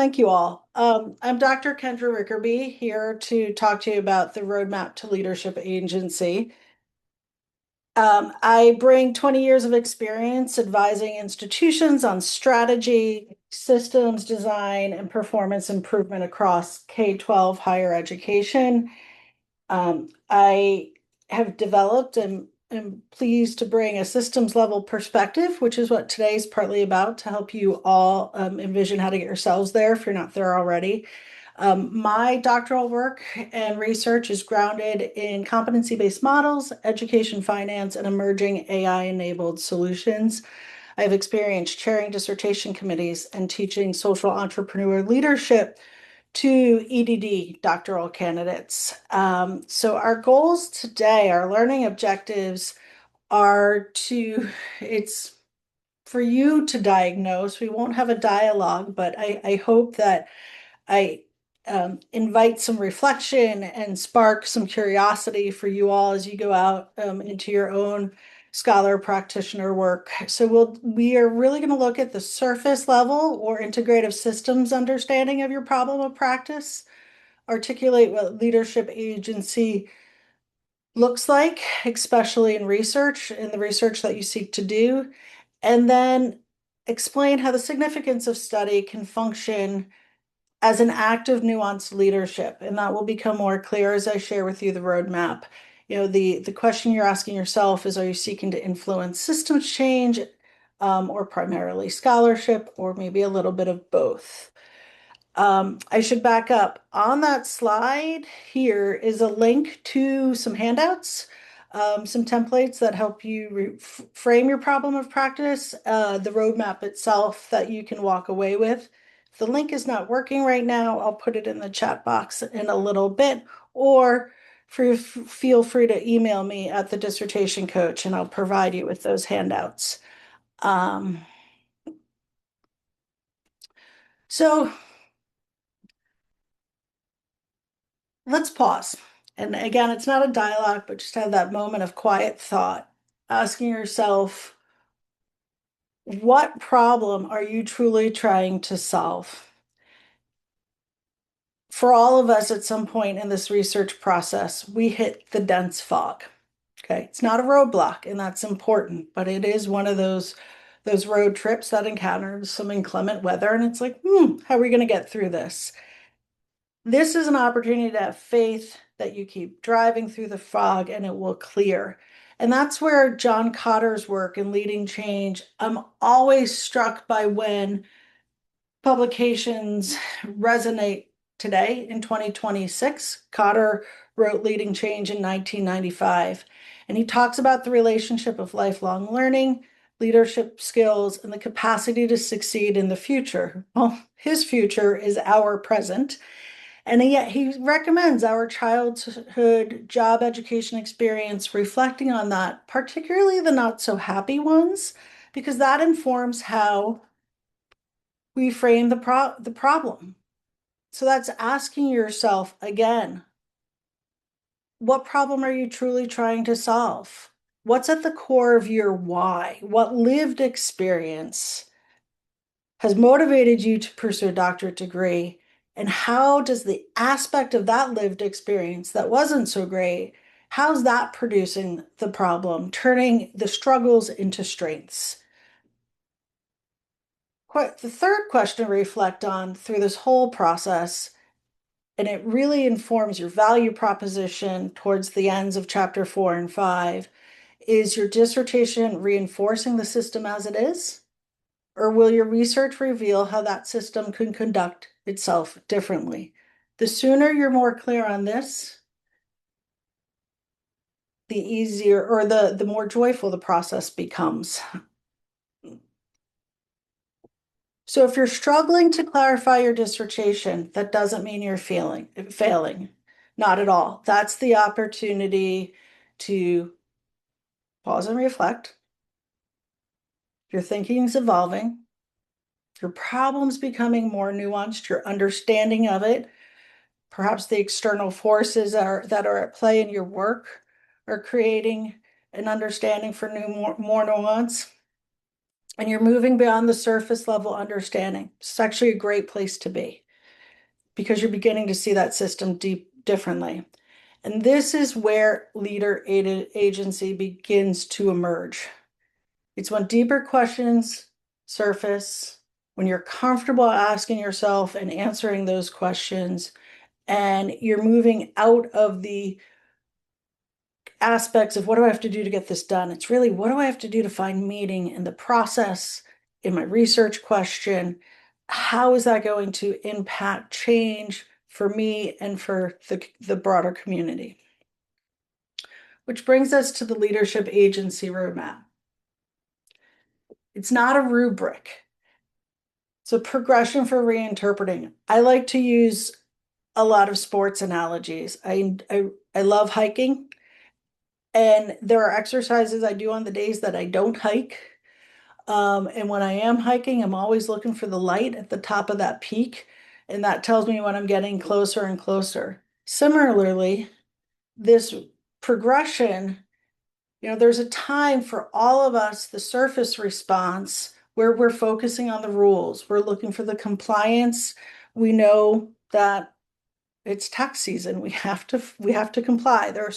Thank you all. I'm Dr. Kendra Rickerby here to talk to you about the Roadmap to Leadership Agency. I bring 20 years of experience advising institutions on strategy, systems design, and performance improvement across K-12 higher education. I have developed and am pleased to bring a systems level perspective, which is what today's partly about, to help you all envision how to get yourselves there if you're not there already. My doctoral work and research is grounded in competency-based models, education finance, and emerging AI-enabled solutions. I have experience chairing dissertation committees and teaching social entrepreneur leadership to EDD doctoral candidates. So our goals today, our learning objectives it's for you to diagnose. We won't have a dialogue, but I hope that I invite some reflection and spark some curiosity for you all as you go out into your own scholar practitioner work. So we are really going to look at the surface level or integrative systems understanding of your problem of practice, articulate what leadership agency looks like, especially in the research that you seek to do, and then explain how the significance of study can function as an active, nuanced leadership. And that will become more clear as I share with you the roadmap. The question you're asking yourself is, are you seeking to influence systems change, or primarily scholarship, or maybe a little bit of both? I should back up. On that slide here is a link to some handouts, some templates that help you frame your problem of practice, the roadmap itself that you can walk away with. If the link is not working right now, I'll put it in the chat box in a little bit, or feel free to email me at the dissertation coach and I'll provide you with those handouts. So let's pause. And again, it's not a dialogue, but just have that moment of quiet thought, asking yourself, what problem are you truly trying to solve? For all of us at some point in this research process, we hit the dense fog. Okay, it's not a roadblock, and that's important, but it is one of those road trips that encounters some inclement weather, and it's like, how are we going to get through this? This is an opportunity to have faith that you keep driving through the fog and it will clear. And that's where John Cotter's work in leading change, I'm always struck by when publications resonate today in 2026. Cotter wrote Leading Change in 1995, and he talks about the relationship of lifelong learning, leadership skills, and the capacity to succeed in the future. Well, his future is our present. And yet he recommends our childhood job education experience reflecting on that, particularly the not so happy ones, because that informs how we frame the problem. So that's asking yourself again, what problem are you truly trying to solve? What's at the core of your why? What lived experience has motivated you to pursue a doctorate degree? And how does the aspect of that lived experience that wasn't so great, how's that producing the problem, turning the struggles into strengths? The third question to reflect on through this whole process, and it really informs your value proposition towards the ends of chapter 4 and 5, is your dissertation reinforcing the system as it is? Or will your research reveal how that system can conduct itself differently? The sooner you're more clear on this, the easier or the more joyful the process becomes. So if you're struggling to clarify your dissertation, that doesn't mean you're failing. Not at all. That's the opportunity to pause and reflect. Your thinking is evolving. Your problem's becoming more nuanced. Your understanding of it, perhaps the external forces that are at play in your work, are creating an understanding for more nuance. and you're moving beyond the surface level understanding. It's actually a great place to be because you're beginning to see that system differently. And this is where leader agency begins to emerge. It's when deeper questions surface, when you're comfortable asking yourself and answering those questions, and you're moving out of the aspects of what do I have to do to get this done? It's really what do I have to do to find meaning in the process, in my research question? How is that going to impact change for me and for the broader community? Which brings us to the leadership agency roadmap. It's not a rubric. It's a progression for reinterpreting. I like to use a lot of sports analogies. I love hiking, and there are exercises I do on the days that I don't hike. And when I am hiking, I'm always looking for the light at the top of that peak, and that tells me when I'm getting closer and closer. Similarly, this progression, there's a time for all of us, the surface response, where we're focusing on the rules. We're looking for the compliance. We know that it's tax season. We have to comply. There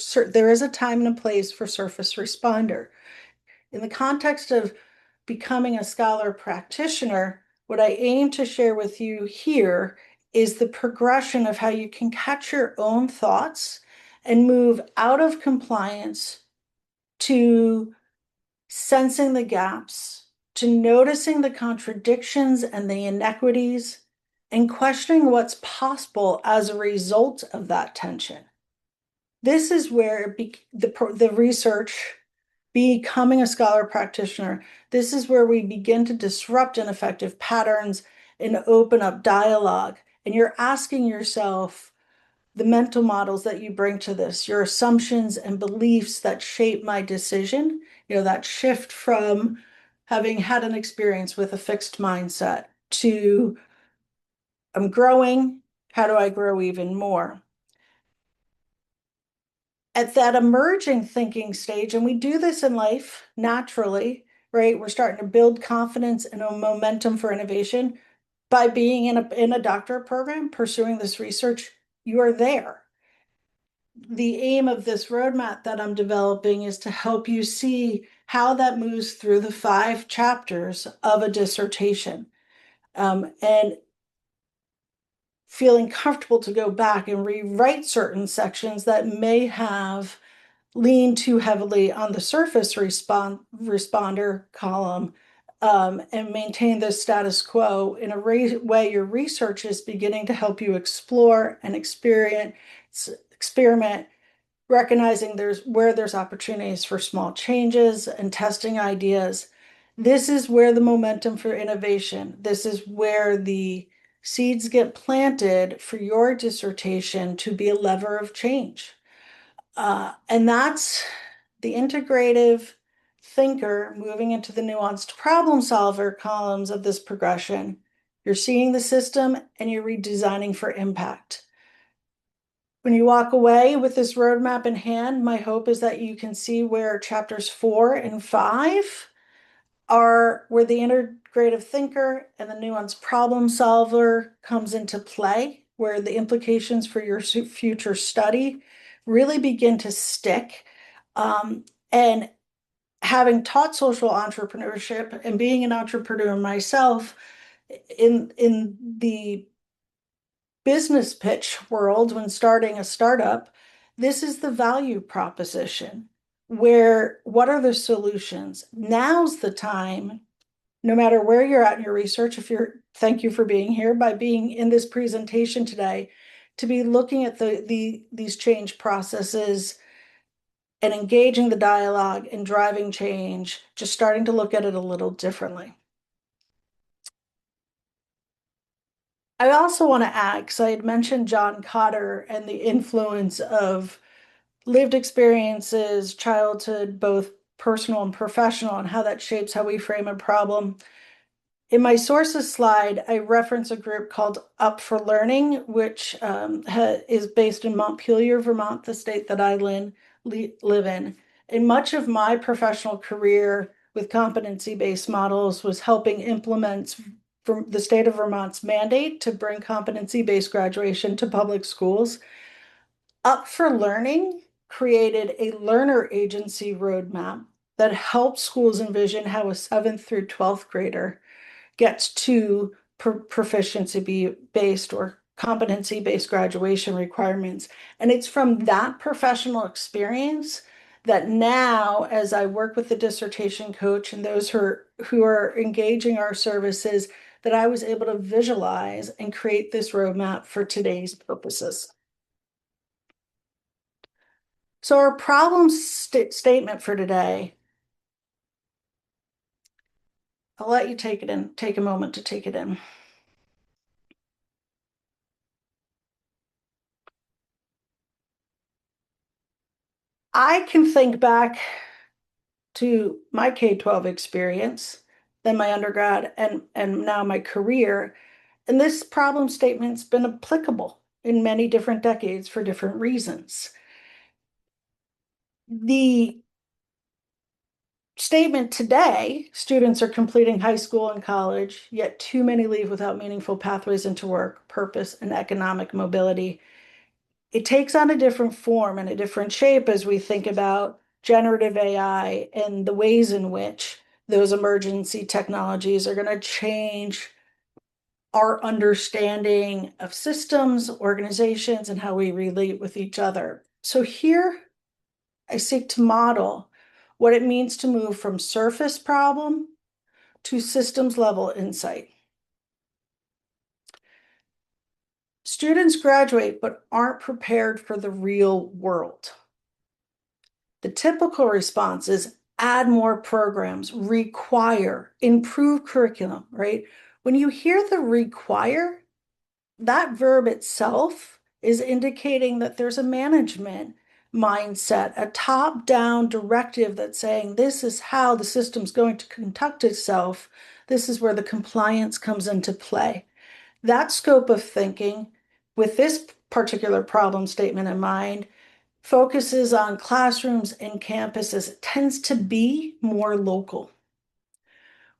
is a time and a place for surface responder. In the context of becoming a scholar practitioner, what I aim to share with you here is the progression of how you can catch your own thoughts and move out of compliance to sensing the gaps, to noticing the contradictions and the inequities, and questioning what's possible as a result of that tension. This is where the research, becoming a scholar practitioner, this is where we begin to disrupt ineffective patterns and open up dialogue. And you're asking yourself the mental models that you bring to this, your assumptions and beliefs that shape my decision, that shift from having had an experience with a fixed mindset to I'm growing, how do I grow even more? At that emerging thinking stage, and we do this in life naturally, right? We're starting to build confidence and a momentum for innovation by being in a doctorate program, pursuing this research. You are there. The aim of this roadmap that I'm developing is to help you see how that moves through the 5 chapters of a dissertation, and feeling comfortable to go back and rewrite certain sections that may have leaned too heavily on the surface responder column, and maintain the status quo in a way your research is beginning to help you explore and experiment, recognizing there's opportunities for small changes and testing ideas. This is where the momentum for innovation, this is where the seeds get planted for your dissertation to be a lever of change. And that's the integrative thinker moving into the nuanced problem solver columns of this progression. You're seeing the system and you're redesigning for impact. When you walk away with this roadmap in hand, my hope is that you can see where chapters 4 and 5 are where the integrative thinker and the nuanced problem solver comes into play, where the implications for your future study really begin to stick. And having taught social entrepreneurship and being an entrepreneur myself, in the business pitch world, when starting a startup, this is the value proposition. Where what are the solutions? Now's the time, no matter where you're at in your research, thank you for being here, by being in this presentation today, to be looking at these change processes and engaging the dialogue and driving change, just starting to look at it a little differently. I also want to add, because I had mentioned John Cotter and the influence of lived experiences, childhood, both personal and professional, and how that shapes how we frame a problem. In my sources slide, I reference a group called Up for Learning, which is based in Montpelier, Vermont, the state that I live in. And much of my professional career with competency-based models was helping implement from the state of Vermont's mandate to bring competency-based graduation to public schools. Up for Learning created a learner agency roadmap that helps schools envision how a 7th through 12th grader gets to proficiency based or competency based graduation requirements. And it's from that professional experience that now, as I work with the dissertation coach and those who are engaging our services, that I was able to visualize and create this roadmap for today's purposes. So our problem statement for today, I'll let you take it in, take a moment to take it in. I can think back to my K-12 experience, then my undergrad, and now my career. And this problem statement's been applicable in many different decades for different reasons. The statement today, students are completing high school and college, yet too many leave without meaningful pathways into work, purpose, and economic mobility. It takes on a different form and a different shape as we think about generative AI and the ways in which those emergency technologies are going to change our understanding of systems, organizations, and how we relate with each other. So here I seek to model what it means to move from surface problem to systems level insight. Students graduate but aren't prepared for the real world. The typical response is add more programs, require, improve curriculum, right? When you hear the require, that verb itself is indicating that there's a management mindset, a top-down directive that's saying this is how the system's going to conduct itself. This is where the compliance comes into play. That scope of thinking, with this particular problem statement in mind, focuses on classrooms and campuses. It tends to be more local.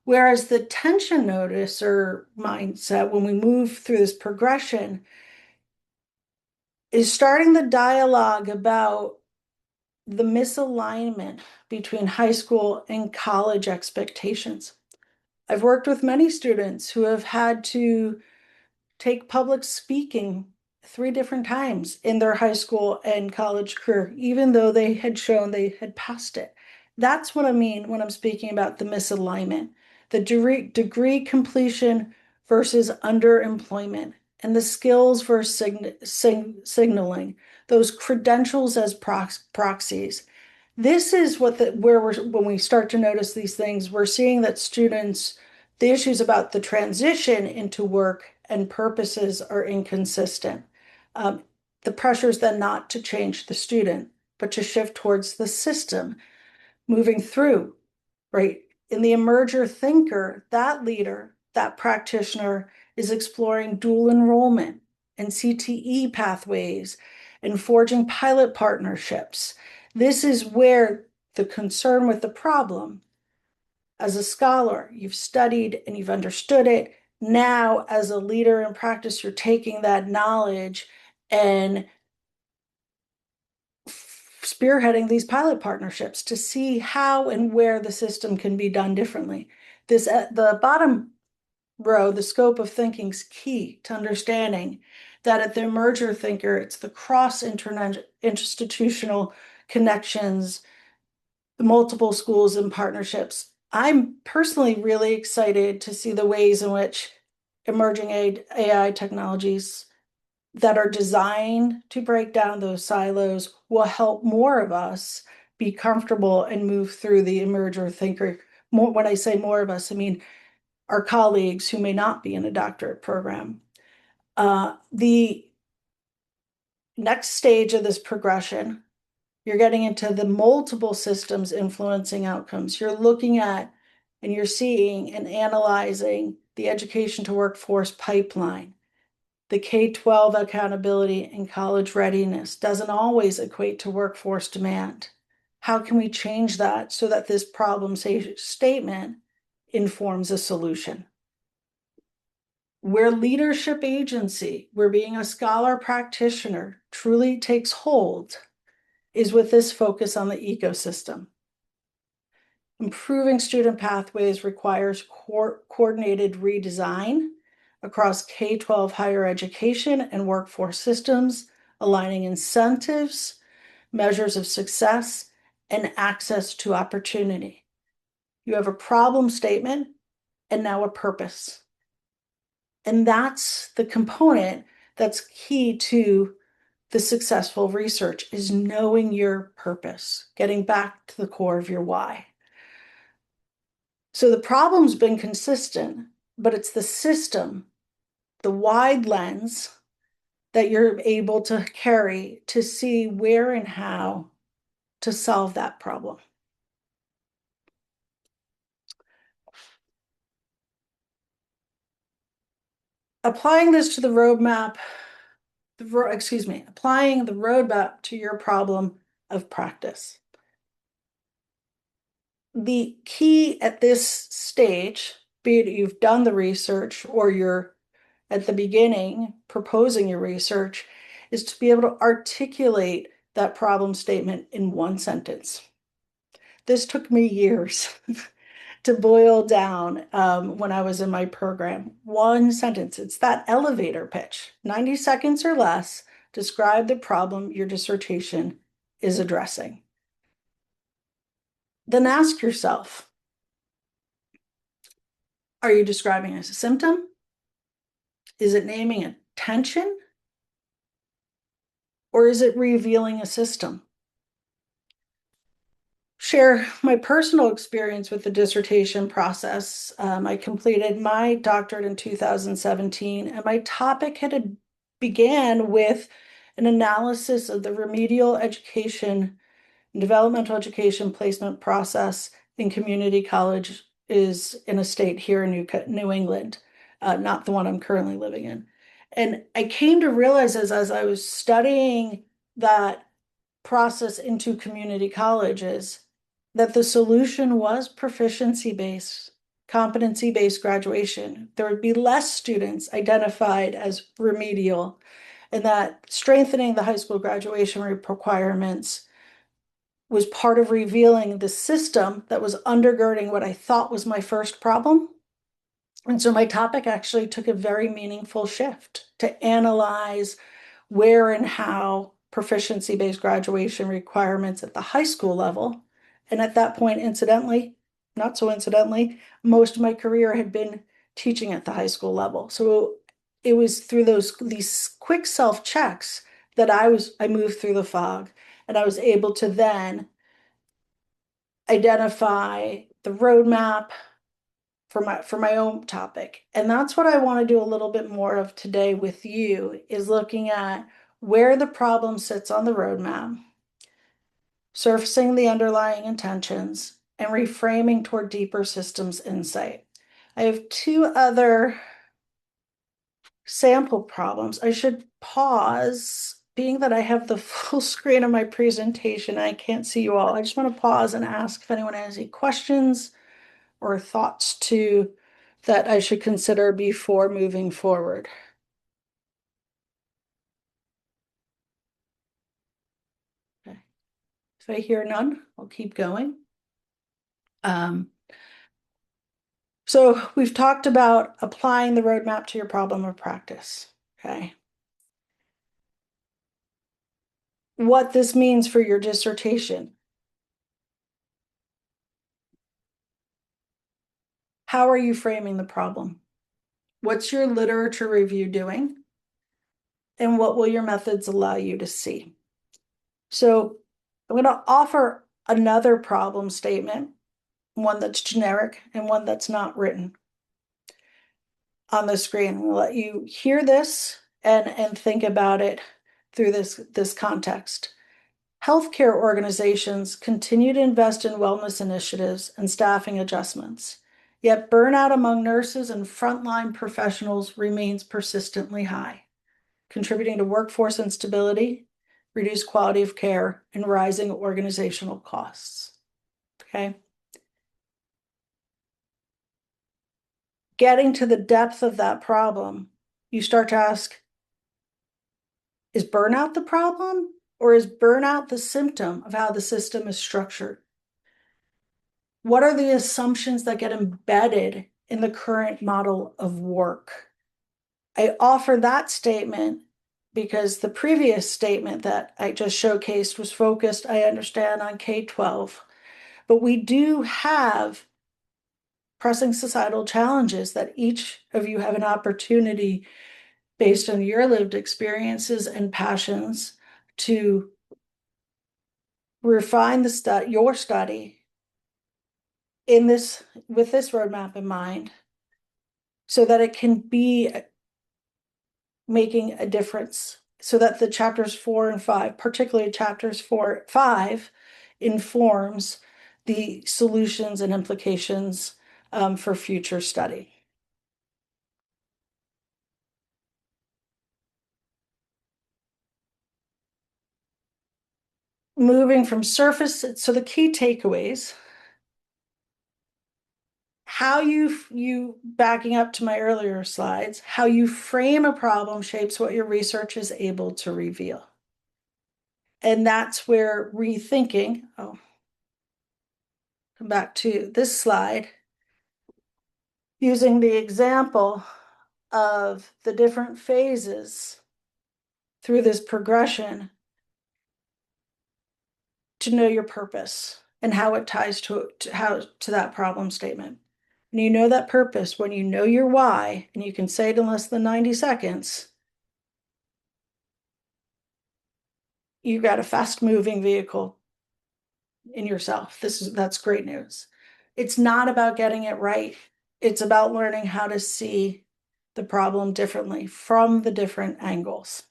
Whereas the tension notice or mindset, when we move through this progression, is starting the dialogue about the misalignment between high school and college expectations. I've worked with many students who have had to take public speaking 3 different times in their high school and college career, even though they had shown they had passed it. That's what I mean when I'm speaking about the misalignment, the degree completion versus underemployment, and the skills versus signaling, those credentials as proxies. This is what when we start to notice these things, we're seeing that students, the issues about the transition into work and purposes are inconsistent. The pressure is then not to change the student, but to shift towards the system moving through, right? In the emerger thinker, that leader, that practitioner is exploring dual enrollment and CTE pathways and forging pilot partnerships. This is where the concern with the problem, as a scholar, you've studied and you've understood it. Now, as a leader in practice, you're taking that knowledge and spearheading these pilot partnerships to see how and where the system can be done differently. This the bottom row, the scope of thinking, is key to understanding that at the emerger thinker, it's the cross institutional connections, the multiple schools and partnerships. I'm personally really excited to see the ways in which emerging AI technologies that are designed to break down those silos will help more of us be comfortable and move through the emerger thinker. More, when I say more of us, I mean our colleagues who may not be in a doctorate program. The next stage of this progression, you're getting into the multiple systems influencing outcomes. You're looking at and you're seeing and analyzing the education to workforce pipeline. The K-12 accountability and college readiness doesn't always equate to workforce demand. How can we change that so that this problem statement informs a solution? Where leadership agency, where being a scholar practitioner truly takes hold, is with this focus on the ecosystem. Improving student pathways requires coordinated redesign across K-12 higher education and workforce systems, aligning incentives, measures of success, and access to opportunity. You have a problem statement and now a purpose. And that's the component that's key to the successful research, is knowing your purpose, getting back to the core of your why. So the problem's been consistent, but it's the system, the wide lens that you're able to carry to see where and how to solve that problem. Applying this to the roadmap, applying the roadmap to your problem of practice. The key at this stage, be it you've done the research or you're at the beginning proposing your research, is to be able to articulate that problem statement in one sentence. This took me years to boil down when I was in my program. One sentence, it's that elevator pitch, 90 seconds or less, describe the problem your dissertation is addressing. Then ask yourself, are you describing as a symptom? Is it naming a tension? Or is it revealing a system? Share my personal experience with the dissertation process. I completed my doctorate in 2017, and my topic had began with an analysis of the remedial education and developmental education placement process in community college is in a state here in New England, not the one I'm currently living in. And I came to realize as I was studying that process into community colleges that the solution was proficiency-based, competency-based graduation. There would be less students identified as remedial, and that strengthening the high school graduation requirements was part of revealing the system that was undergirding what I thought was my first problem. And so my topic actually took a very meaningful shift to analyze where and how proficiency-based graduation requirements at the high school level. And at that point, incidentally, not so incidentally, most of my career had been teaching at the high school level. So it was through these quick self-checks that I moved through the fog, and I was able to then identify the roadmap for my own topic. And that's what I want to do a little bit more of today with you, is looking at where the problem sits on the roadmap, surfacing the underlying intentions, and reframing toward deeper systems insight. I have two other sample problems. I should pause, being that I have the full screen of my presentation, I can't see you all. I just want to pause and ask if anyone has any questions or thoughts that I should consider before moving forward. Okay. If I hear none, I'll keep going. So we've talked about applying the roadmap to your problem of practice. Okay. What this means for your dissertation. How are you framing the problem? What's your literature review doing? And what will your methods allow you to see? So I'm going to offer another problem statement, one that's generic and one that's not written on the screen. We'll let you hear this and think about it through this context. Healthcare organizations continue to invest in wellness initiatives and staffing adjustments, yet burnout among nurses and frontline professionals remains persistently high, contributing to workforce instability reduced quality of care, and rising organizational costs. Okay. Getting to the depth of that problem, you start to ask, is burnout the problem, or is burnout the symptom of how the system is structured? What are the assumptions that get embedded in the current model of work? I offer that statement because the previous statement that I just showcased was focused, I understand, on K-12. But we do have pressing societal challenges that each of you have an opportunity, based on your lived experiences and passions, to refine your study in this, with this roadmap in mind, so that it can be making a difference, so that the chapters 4 and 5, particularly chapters 4, 5, informs the solutions and implications for future study. Moving from surface, so the key takeaways, how you backing up to my earlier slides, how you frame a problem shapes what your research is able to reveal. And that's where rethinking, come back to this slide, using the example of the different phases through this progression to know your purpose and how it ties to that problem statement. And you know that purpose when you know your why, and you can say it in less than 90 seconds, you've got a fast moving vehicle in yourself. That's great news. It's not about getting it right. It's about learning how to see the problem differently from the different angles.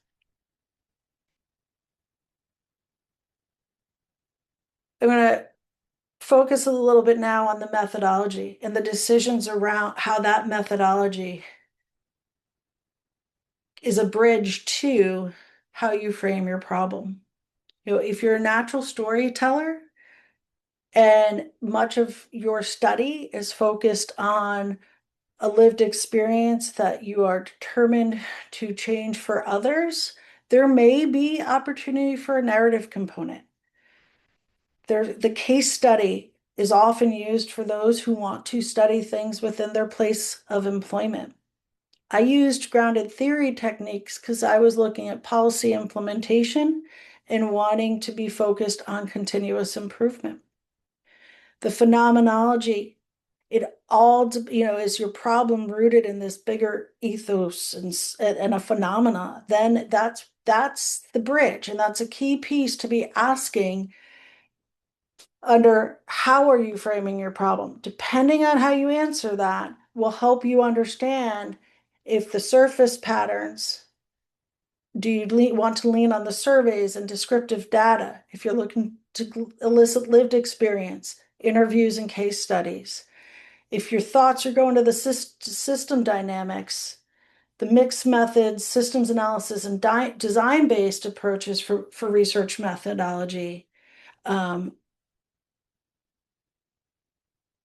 I'm going to focus a little bit now on the methodology and the decisions around how that methodology is a bridge to how you frame your problem. You know, if you're a natural storyteller and much of your study is focused on a lived experience that you are determined to change for others, there may be opportunity for a narrative component. The case study is often used for those who want to study things within their place of employment. I used grounded theory techniques because I was looking at policy implementation and wanting to be focused on continuous improvement. The phenomenology, it all, is your problem rooted in this bigger ethos and a phenomena, then that's the bridge, and that's a key piece to be asking under how are you framing your problem. Depending on how you answer that will help you understand if the surface patterns, do you want to lean on the surveys and descriptive data if you're looking to elicit lived experience, interviews and case studies. If your thoughts are going to the system dynamics, the mixed methods, systems analysis, and design-based approaches for research methodology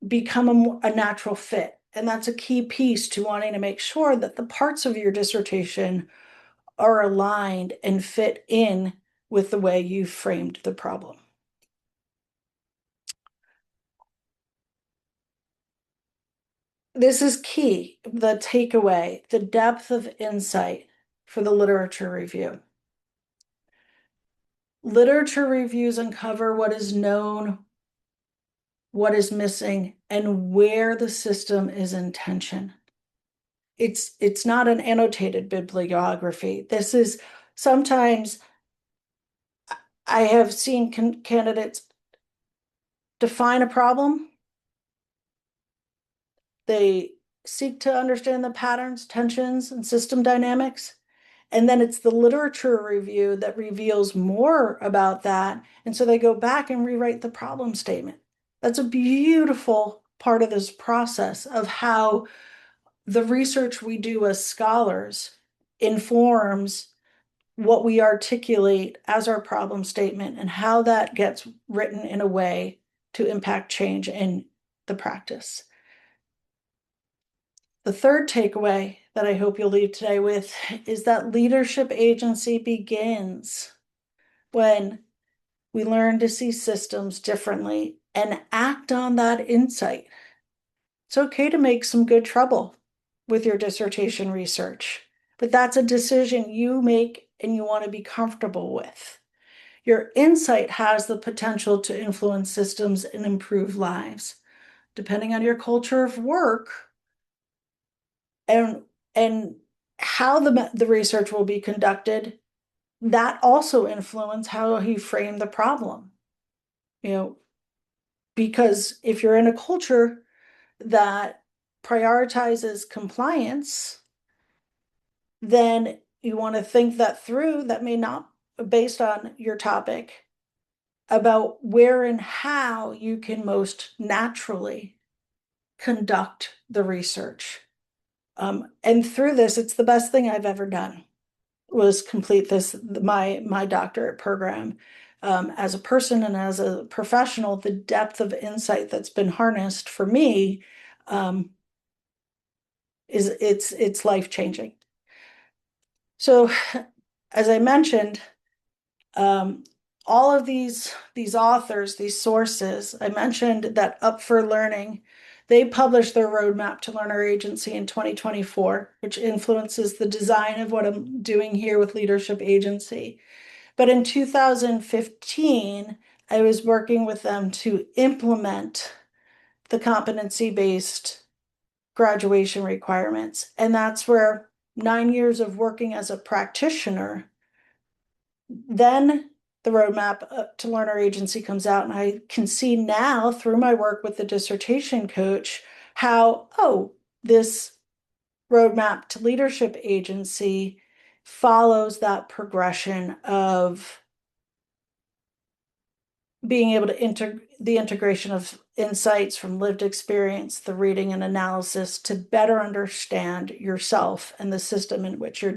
become a natural fit. And that's a key piece to wanting to make sure that the parts of your dissertation are aligned and fit in with the way you framed the problem. This is key, the takeaway, the depth of insight for the literature review. Literature reviews uncover what is known, what is missing, and where the system is in tension. It's not an annotated bibliography. This is sometimes I have seen candidates define a problem. They seek to understand the patterns, tensions, and system dynamics. And then it's the literature review that reveals more about that. And so they go back and rewrite the problem statement. That's a beautiful part of this process of how the research we do as scholars informs what we articulate as our problem statement and how that gets written in a way to impact change in the practice. The third takeaway that I hope you'll leave today with is that leadership agency begins when we learn to see systems differently and act on that insight. It's okay to make some good trouble with your dissertation research, but that's a decision you make and you want to be comfortable with. Your insight has the potential to influence systems and improve lives. Depending on your culture of work and how the research will be conducted, that also influence how you frame the problem. Because if you're in a culture that prioritizes compliance, then you want to think that through. That may not, based on your topic, about where and how you can most naturally conduct the research. And through this, it's the best thing I've ever done, was complete my doctorate program. As a person and as a professional, the depth of insight that's been harnessed for me it's life-changing. So, as I mentioned, all of these authors, these sources, I mentioned that Up for Learning, they published their roadmap to learner agency in 2024, which influences the design of what I'm doing here with leadership agency. But in 2015, I was working with them to implement the competency-based graduation requirements. And that's where 9 years of working as a practitioner, then the roadmap to learner agency comes out, and I can see now through my work with the dissertation coach how, this roadmap to leadership agency follows that progression of being able to the integration of insights from lived experience, the reading and analysis to better understand yourself and the system in which you're